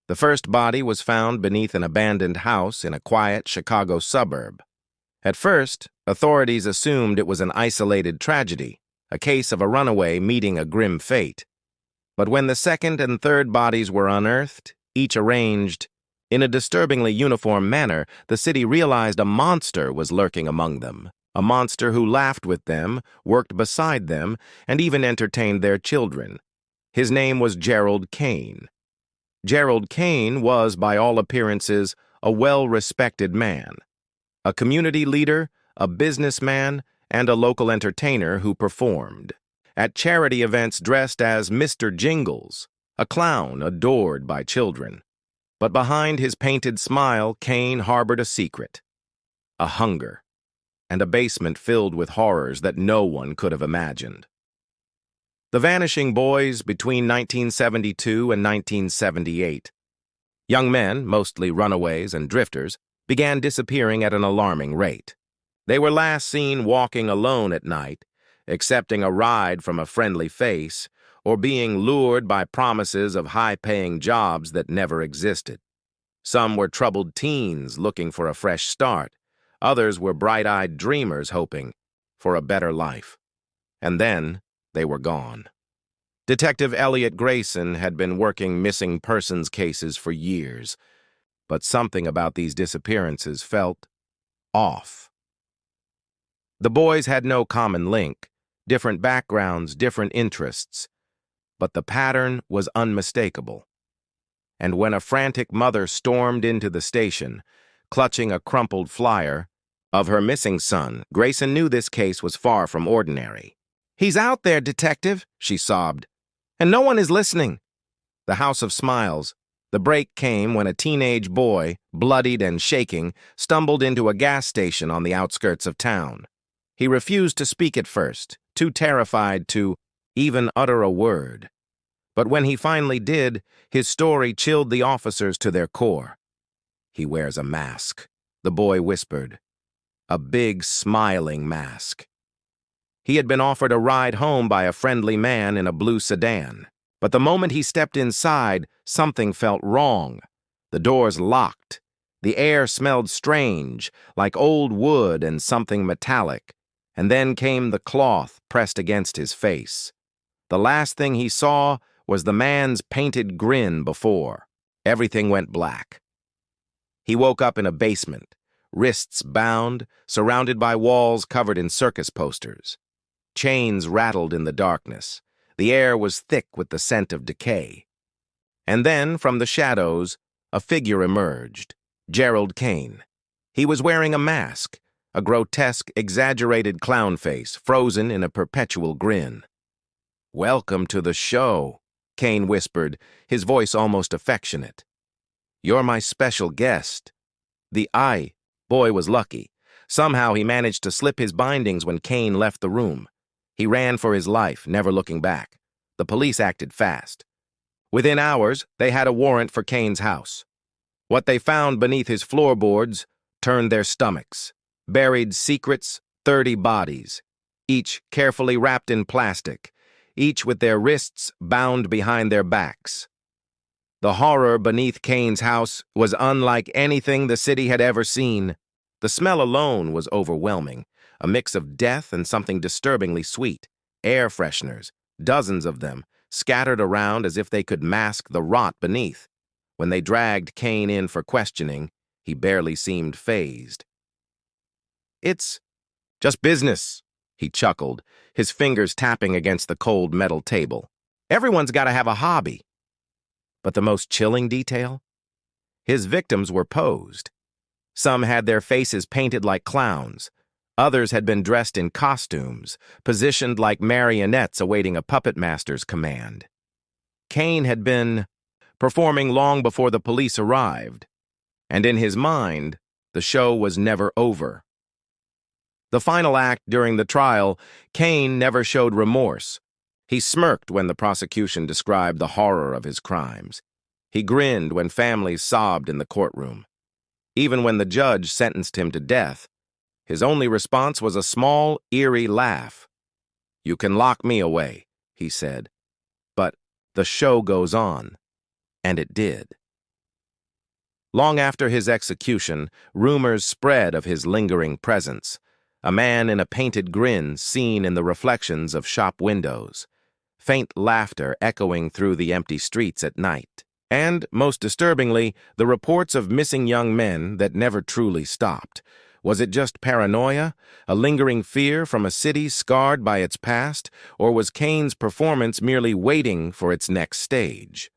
The first body was found beneath an abandoned house in a quiet Chicago suburb. At first, authorities assumed it was an isolated tragedy, a case of a runaway meeting a grim fate. But when the second and third bodies were unearthed, each arranged in a disturbingly uniform manner, the city realized a monster was lurking among them, a monster who laughed with them, worked beside them, and even entertained their children. His name was Gerald Kane. Gerald Kane was, by all appearances, a well-respected man, a community leader, a businessman, and a local entertainer who performed at charity events dressed as Mr. Jingles, a clown adored by children. But behind his painted smile, Kane harbored a secret, a hunger, and a basement filled with horrors that no one could have imagined. The Vanishing Boys between 1972 and 1978. Young men, mostly runaways and drifters, began disappearing at an alarming rate. They were last seen walking alone at night, accepting a ride from a friendly face, or being lured by promises of high-paying jobs that never existed. Some were troubled teens looking for a fresh start. Others were bright-eyed dreamers hoping for a better life. And then they were gone. Detective Elliot Grayson had been working missing persons cases for years, but something about these disappearances felt off. The boys had no common link, different backgrounds, different interests, but the pattern was unmistakable. And when a frantic mother stormed into the station, clutching a crumpled flyer of her missing son, Grayson knew this case was far from ordinary. "He's out there, detective," she sobbed, "and no one is listening." The House of Smiles. The break came when a teenage boy, bloodied and shaking, stumbled into a gas station on the outskirts of town. He refused to speak at first, too terrified to even utter a word. But when he finally did, his story chilled the officers to their core. "He wears a mask," the boy whispered. "A big, smiling mask." He had been offered a ride home by a friendly man in a blue sedan. But the moment he stepped inside, something felt wrong. The doors locked. The air smelled strange, like old wood and something metallic. And then came the cloth pressed against his face. The last thing he saw was the man's painted grin before. Everything went black. He woke up in a basement, wrists bound, surrounded by walls covered in circus posters. Chains rattled in the darkness. The air was thick with the scent of decay. And then, from the shadows, a figure emerged, Gerald Kane. He was wearing a mask, a grotesque, exaggerated clown face, frozen in a perpetual grin. "Welcome to the show," Kane whispered, his voice almost affectionate. "You're my special guest." The boy was lucky. Somehow he managed to slip his bindings when Kane left the room. He ran for his life, never looking back. The police acted fast. Within hours, they had a warrant for Kane's house. What they found beneath his floorboards turned their stomachs. Buried secrets, 30 bodies, each carefully wrapped in plastic, each with their wrists bound behind their backs. The horror beneath Kane's house was unlike anything the city had ever seen. The smell alone was overwhelming, a mix of death and something disturbingly sweet. Air fresheners, dozens of them, scattered around as if they could mask the rot beneath. When they dragged Kane in for questioning, he barely seemed fazed. "It's just business," he chuckled, his fingers tapping against the cold metal table. "Everyone's got to have a hobby." But the most chilling detail? His victims were posed. Some had their faces painted like clowns. Others had been dressed in costumes, positioned like marionettes awaiting a puppet master's command. Kane had been performing long before the police arrived, and in his mind, the show was never over. The final act during the trial, Kane never showed remorse. He smirked when the prosecution described the horror of his crimes. He grinned when families sobbed in the courtroom. Even when the judge sentenced him to death, his only response was a small, eerie laugh. "You can lock me away," he said. But the show goes on. And it did. Long after his execution, rumors spread of his lingering presence, a man in a painted grin seen in the reflections of shop windows, faint laughter echoing through the empty streets at night, and, most disturbingly, the reports of missing young men that never truly stopped. Was it just paranoia, a lingering fear from a city scarred by its past, or was Kane's performance merely waiting for its next stage?